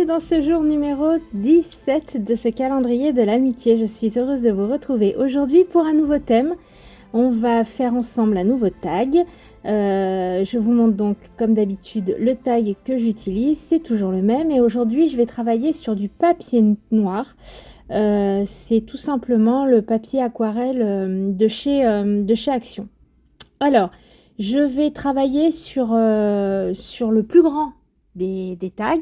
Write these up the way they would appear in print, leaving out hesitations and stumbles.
Bienvenue dans ce jour numéro 17 de ce calendrier de l'amitié. Je suis heureuse de vous retrouver aujourd'hui pour un nouveau thème. On va faire ensemble un nouveau tag. Je vous montre donc comme d'habitude le tag que j'utilise. C'est toujours le même et aujourd'hui je vais travailler sur du papier noir. C'est tout simplement le papier aquarelle de chez Action. Alors, je vais travailler sur le plus grand des tags.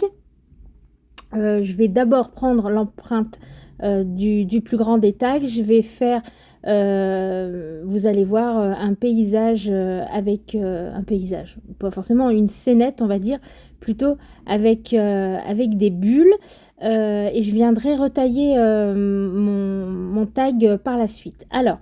Je vais d'abord prendre l'empreinte du plus grand des tags. Je vais faire, vous allez voir, un paysage avec un paysage, pas forcément une scénette, on va dire, plutôt avec des bulles. Et je viendrai retailler mon tag par la suite. Alors,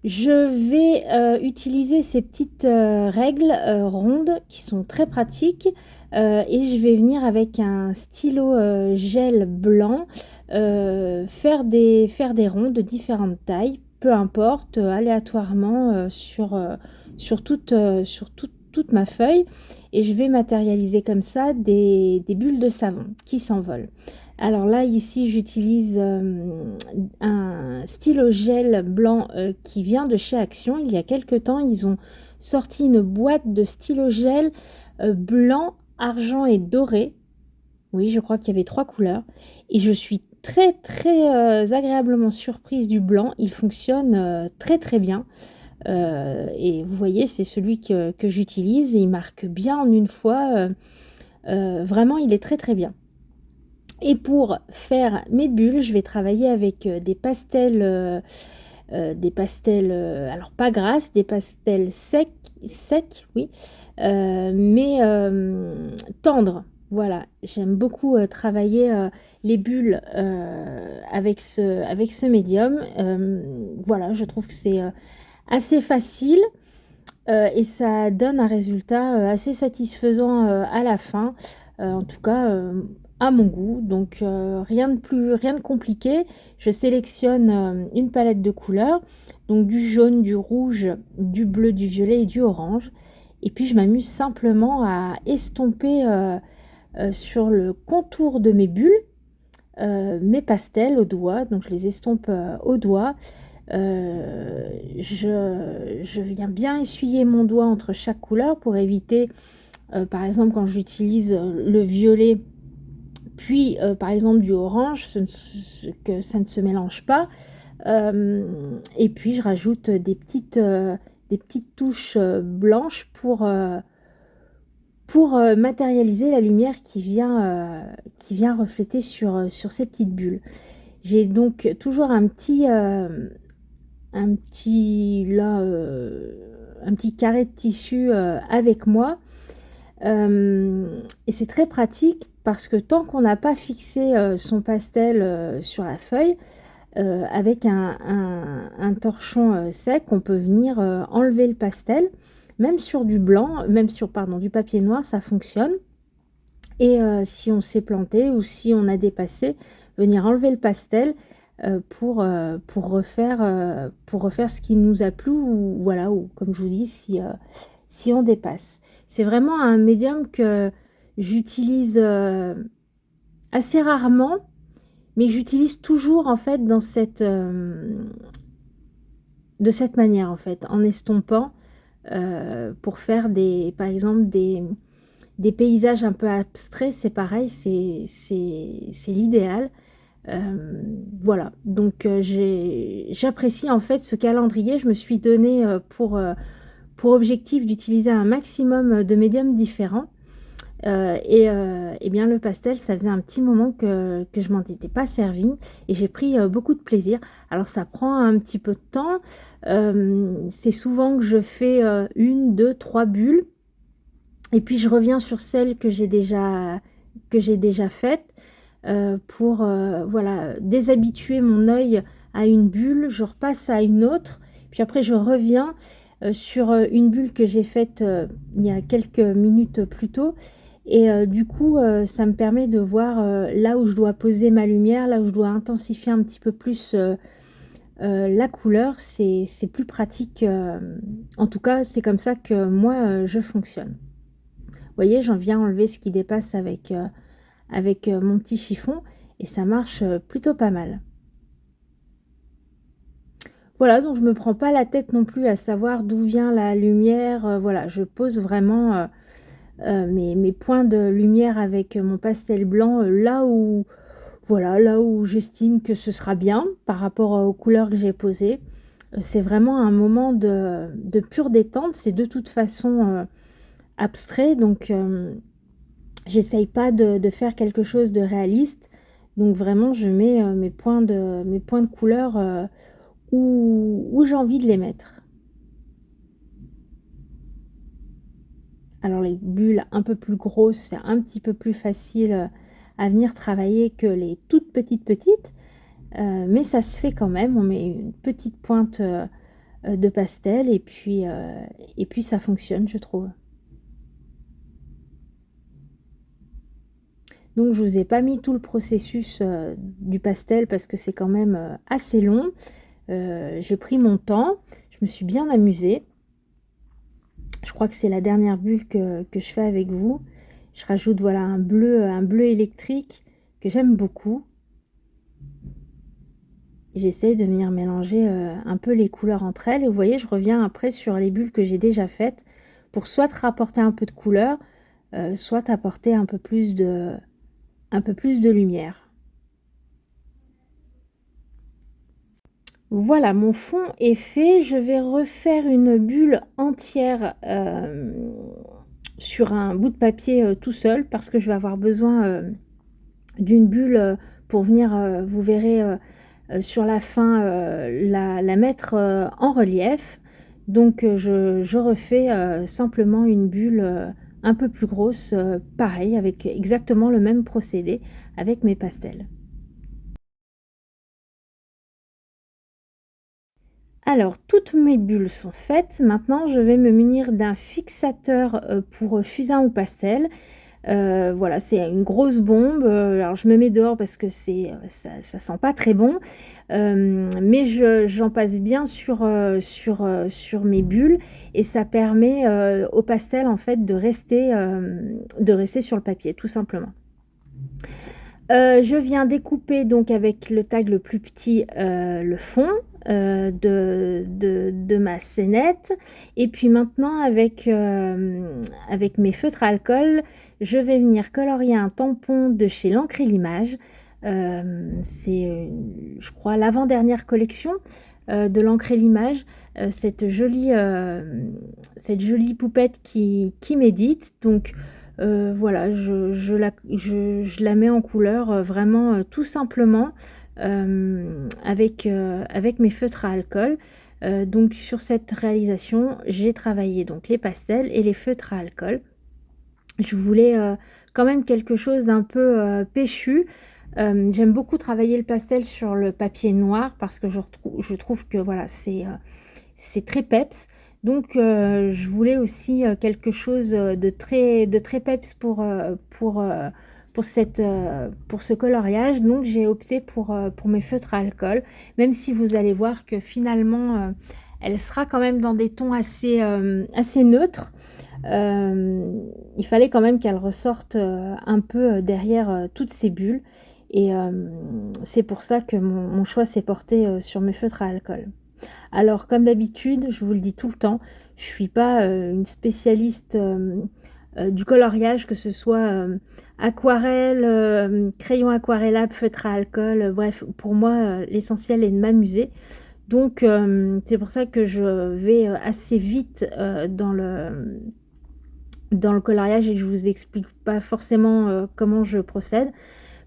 je vais utiliser ces petites règles rondes qui sont très pratiques et je vais venir avec un stylo gel blanc faire des ronds de différentes tailles, peu importe, aléatoirement sur toute ma feuille, et je vais matérialiser comme ça des bulles de savon qui s'envolent. Alors là, ici, j'utilise un stylo gel blanc qui vient de chez Action. Il y a quelque temps, ils ont sorti une boîte de stylo gel blanc, argent et doré. Oui, je crois qu'il y avait 3 couleurs. Et je suis très, très agréablement surprise du blanc. Il fonctionne très, très bien. Et vous voyez, c'est celui que j'utilise. Et il marque bien en une fois. Vraiment, il est très, très bien. Et pour faire mes bulles, je vais travailler avec des pastels, alors pas grasses, des pastels secs, oui, mais tendres. Voilà, j'aime beaucoup travailler les bulles avec ce médium. Voilà, je trouve que c'est assez facile et ça donne un résultat assez satisfaisant à la fin. En tout cas, à mon goût. Donc rien de compliqué. Je sélectionne une palette de couleurs, donc du jaune, du rouge, du bleu, du violet et du orange. Et puis je m'amuse simplement à estomper sur le contour de mes bulles mes pastels au doigt. Donc je les estompe au doigt. Je viens bien essuyer mon doigt entre chaque couleur pour éviter, par exemple, quand j'utilise le violet, puis par exemple du orange, que ça ne se mélange pas. Et puis je rajoute des petites touches blanches pour matérialiser la lumière qui vient refléter sur ces petites bulles. J'ai donc toujours un petit carré de tissu avec moi. Et c'est très pratique parce que tant qu'on n'a pas fixé son pastel sur la feuille, avec un torchon sec, on peut venir enlever le pastel, même sur du blanc, même sur du papier noir, ça fonctionne. Et si on s'est planté ou si on a dépassé, venir enlever le pastel pour refaire ce qui nous a plu, ou voilà, ou comme je vous dis, si on dépasse. C'est vraiment un médium que j'utilise assez rarement, mais j'utilise toujours en fait de cette manière, en fait, en estompant pour faire par exemple des paysages un peu abstraits. C'est pareil, c'est l'idéal. Voilà, donc j'apprécie en fait ce calendrier. Je me suis donné pour objectif d'utiliser un maximum de médiums différents. Et bien le pastel, ça faisait un petit moment que je m'en étais pas servi et j'ai pris beaucoup de plaisir. Alors ça prend un petit peu de temps. C'est souvent que je fais 1, 2, 3 bulles. Et puis je reviens sur celles que j'ai déjà faites pour voilà, déshabituer mon œil à une bulle. Je repasse à une autre. Puis après je reviens sur une bulle que j'ai faite il y a quelques minutes plus tôt. Et du coup, ça me permet de voir là où je dois poser ma lumière, là où je dois intensifier un petit peu plus la couleur. C'est plus pratique. En tout cas, c'est comme ça que moi, je fonctionne. Vous voyez, j'en viens enlever ce qui dépasse avec avec mon petit chiffon et ça marche plutôt pas mal. Voilà, donc je me prends pas la tête non plus à savoir d'où vient la lumière, voilà, je pose vraiment, mes points de lumière avec mon pastel blanc, là où voilà, là où j'estime que ce sera bien par rapport aux couleurs que j'ai posées. C'est vraiment un moment de pure détente, c'est de toute façon, abstrait donc j'essaye pas de faire quelque chose de réaliste. Donc vraiment je mets, mes points de couleur, où j'ai envie de les mettre. Alors les bulles un peu plus grosses, c'est un petit peu plus facile, à venir travailler que les toutes petites, mais ça se fait quand même. On met une petite pointe, de pastel et puis ça fonctionne, je trouve. Donc je vous ai pas mis tout le processus, du pastel parce que c'est quand même, assez long. J'ai pris mon temps, je me suis bien amusée. Je crois que c'est la dernière bulle que je fais avec vous. Je rajoute voilà un bleu électrique que j'aime beaucoup. J'essaie de venir mélanger un peu les couleurs entre elles. Et vous voyez, je reviens après sur les bulles que j'ai déjà faites pour soit rapporter un peu de couleur, soit apporter un peu plus de lumière. Voilà, mon fond est fait. Je vais refaire une bulle entière sur un bout de papier tout seul parce que je vais avoir besoin d'une bulle pour venir, vous verrez sur la fin, la mettre en relief. Donc je refais simplement une bulle un peu plus grosse, pareil, avec exactement le même procédé avec mes pastels. Alors, toutes mes bulles sont faites. Maintenant, je vais me munir d'un fixateur pour fusain ou pastel. Voilà, c'est une grosse bombe. Alors, je me mets dehors parce que ça sent pas très bon. Mais j'en passe bien sur mes bulles et ça permet au pastel en fait de rester sur le papier, tout simplement. Je viens découper donc avec le tag le plus petit le fond de ma scénette et puis maintenant avec mes feutres à alcool, je vais venir colorier un tampon de chez l'encre et l'image. C'est, je crois, l'avant-dernière collection de l'encre et l'image, cette jolie poupette qui médite. Donc voilà, je la mets en couleur vraiment tout simplement avec mes feutres à alcool. Donc sur cette réalisation, j'ai travaillé donc les pastels et les feutres à alcool. Je voulais quand même quelque chose d'un peu péchu. J'aime beaucoup travailler le pastel sur le papier noir parce que je trouve que voilà, c'est très peps. Donc je voulais aussi quelque chose de très peps pour ce coloriage. Donc j'ai opté pour mes feutres à alcool, même si vous allez voir que finalement elle sera quand même dans des tons assez neutres. Il fallait quand même qu'elle ressorte un peu derrière toutes ces bulles. Et c'est pour ça que mon choix s'est porté sur mes feutres à alcool. Alors, comme d'habitude, je vous le dis tout le temps, je suis pas une spécialiste du coloriage, que ce soit aquarelle, crayon aquarellable, feutre à alcool, bref, pour moi, l'essentiel est de m'amuser. Donc, c'est pour ça que je vais assez vite dans le coloriage et que je vous explique pas forcément comment je procède,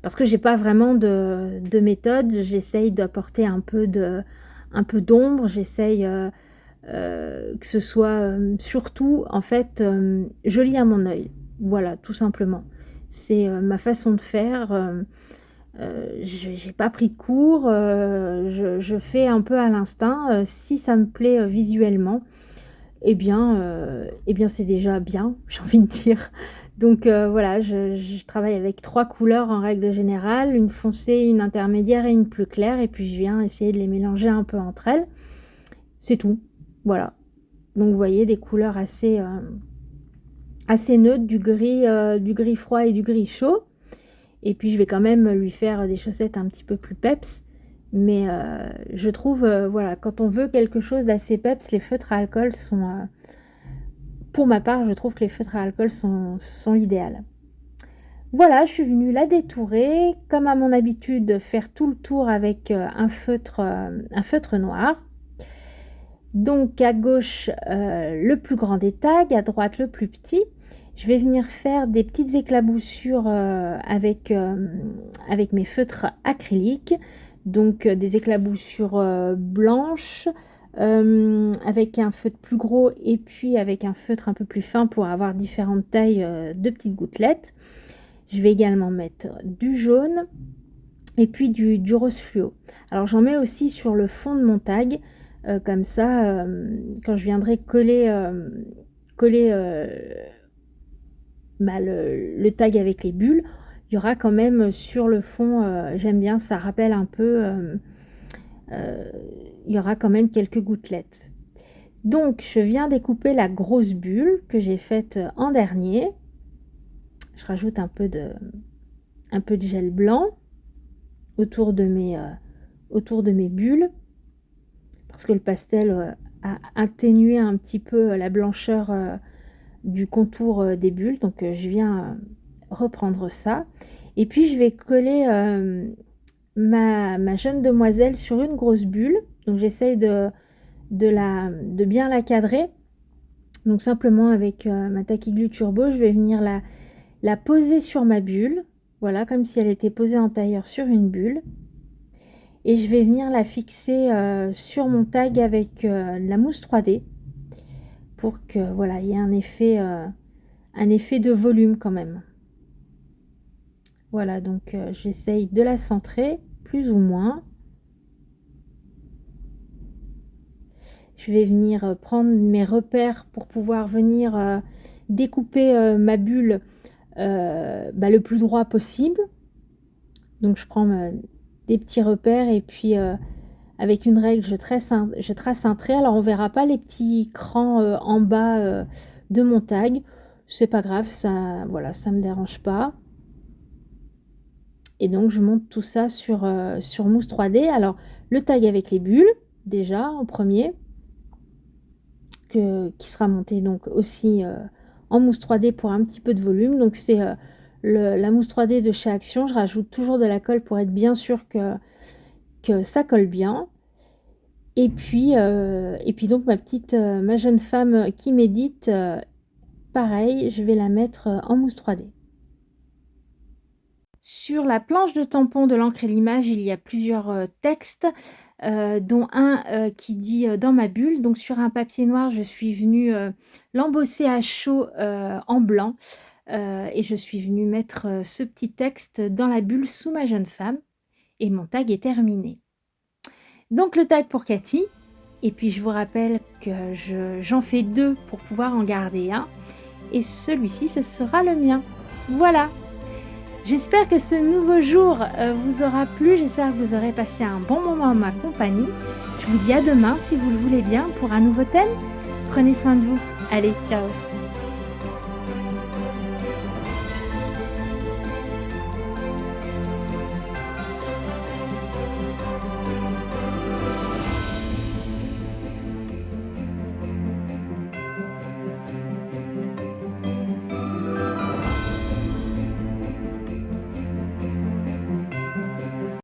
parce que j'ai pas vraiment de méthode. J'essaye d'apporter un peu d'ombre, j'essaye que ce soit surtout en fait joli à mon œil. Voilà, tout simplement. C'est ma façon de faire. J'ai pas pris de cours, je fais un peu à l'instinct. Si ça me plaît visuellement, eh bien c'est déjà bien, j'ai envie de dire. Donc voilà, je travaille avec 3 couleurs en règle générale, une foncée, une intermédiaire et une plus claire, et puis je viens essayer de les mélanger un peu entre elles. C'est tout, voilà. Donc vous voyez des couleurs assez neutres, du gris froid et du gris chaud. Et puis je vais quand même lui faire des chaussettes un petit peu plus peps. Mais je trouve, voilà, quand on veut quelque chose d'assez peps, les feutres à alcool sont... pour ma part, je trouve que les feutres à alcool sont l'idéal. Voilà, je suis venue la détourer, comme à mon habitude, faire tout le tour avec un feutre noir. Donc à gauche, le plus grand des tags, à droite, le plus petit. Je vais venir faire des petites éclaboussures avec mes feutres acryliques. Donc des éclaboussures blanches, avec un feutre plus gros et puis avec un feutre un peu plus fin pour avoir différentes tailles de petites gouttelettes. Je vais également mettre du jaune et puis du rose fluo. Alors j'en mets aussi sur le fond de mon tag, comme ça, quand je viendrai coller le tag avec les bulles, il y aura quand même sur le fond, j'aime bien, ça rappelle un peu, il y aura quand même quelques gouttelettes. Donc je viens découper la grosse bulle que j'ai faite en dernier. Je rajoute un peu de gel blanc autour de mes bulles, parce que le pastel a atténué un petit peu la blancheur du contour des bulles. Donc je viens reprendre ça. Et puis je vais coller ma jeune demoiselle sur une grosse bulle. Donc j'essaye de bien la cadrer. Donc simplement avec ma Tacky Glue Turbo, je vais venir la poser sur ma bulle. Voilà, comme si elle était posée en tailleur sur une bulle. Et je vais venir la fixer sur mon tag avec la mousse 3D pour que voilà, il y ait un effet de volume quand même. Voilà, donc j'essaye de la centrer plus ou moins. Je vais venir prendre mes repères pour pouvoir venir découper ma bulle le plus droit possible. Donc je prends des petits repères et puis avec une règle je trace un trait. Alors on verra pas les petits crans en bas de mon tag, c'est pas grave, ça voilà, ça me dérange pas. Et donc je monte tout ça sur mousse 3D. Alors le tag avec les bulles déjà en premier, qui sera monté donc aussi en mousse 3D pour un petit peu de volume. Donc c'est la mousse 3D de chez Action. Je rajoute toujours de la colle pour être bien sûr que ça colle bien. Et puis donc ma jeune femme qui médite, pareil, je vais la mettre en mousse 3D. Sur la planche de tampon de l'encre et l'image, il y a plusieurs textes, dont un qui dit dans ma bulle. Donc sur un papier noir, je suis venue l'embosser à chaud en blanc. Et je suis venue mettre ce petit texte dans la bulle sous ma jeune femme. Et mon tag est terminé. Donc le tag pour Cathy. Et puis je vous rappelle que j'en fais 2 pour pouvoir en garder un. Et celui-ci, ce sera le mien. Voilà. J'espère que ce nouveau jour vous aura plu. J'espère que vous aurez passé un bon moment en ma compagnie. Je vous dis à demain si vous le voulez bien pour un nouveau thème. Prenez soin de vous. Allez, ciao.